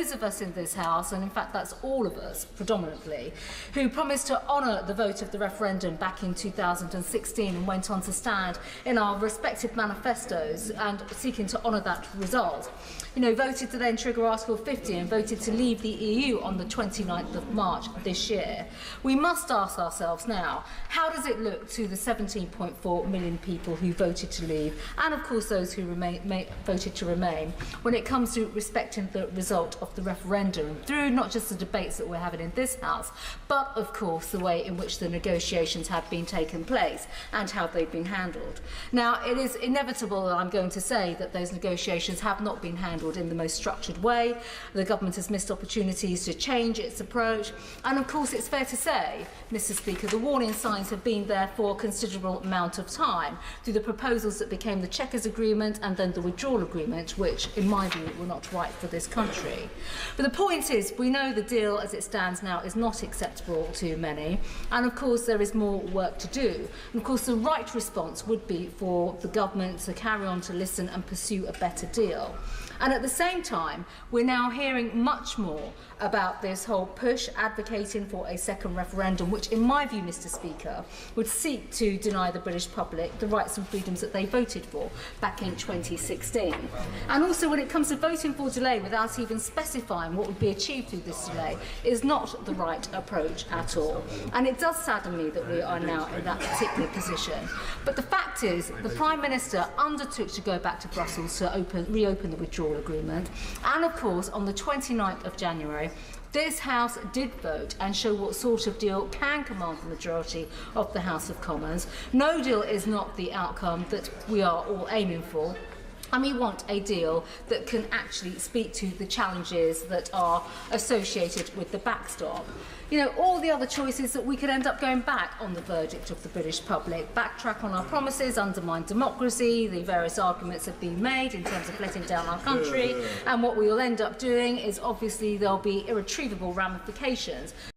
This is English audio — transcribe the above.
those of us in this House, and in fact that's all of us predominantly, who promised to honour the vote of the referendum back in 2016 and went on to stand in our respective manifestos and seeking to honour that result, voted to then trigger Article 50 and voted to leave the EU on the 29th of March this year. We must ask ourselves now, how does it look to the 17.4 million people who voted to leave, and of course those who voted to remain, when it comes to respecting the result of the referendum through not just the debates that we're having in this House, but of course the way in which the negotiations have been taken place and how they've been handled. Now, it is inevitable that I'm going to say that those negotiations have not been handled in the most structured way. The government has missed opportunities to change its approach, and of course it's fair to say, Mr. Speaker, the warning signs have been there for a considerable amount of time through the proposals that became the Chequers Agreement and then the withdrawal agreement, which in my view were not right for this country. But the point is, we know the deal as it stands now is not acceptable to many, and of course there is more work to do. And of course the right response would be for the government to carry on to listen and pursue a better deal. And at the same time, we're now hearing much more about this whole push advocating for a second referendum, which in my view, Mr. Speaker, would seek to deny the British public the rights and freedoms that they voted for back in 2016. And also when it comes to voting for delay without even specifying what would be achieved through this delay is not the right approach at all. And it does sadden me that we are now in that particular position. But the fact is, the Prime Minister undertook to go back to Brussels to reopen the withdrawal agreement, and of course on the 29th of January this House did vote and show what sort of deal can command the majority of the House of Commons. No deal is not the outcome that we are all aiming for, and we want a deal that can actually speak to the challenges that are associated with the backstop. All the other choices that we could end up going back on the verdict of the British public, backtrack on our promises, undermine democracy, the various arguments have been made in terms of letting down our country, and what we will end up doing is obviously there'll be irretrievable ramifications.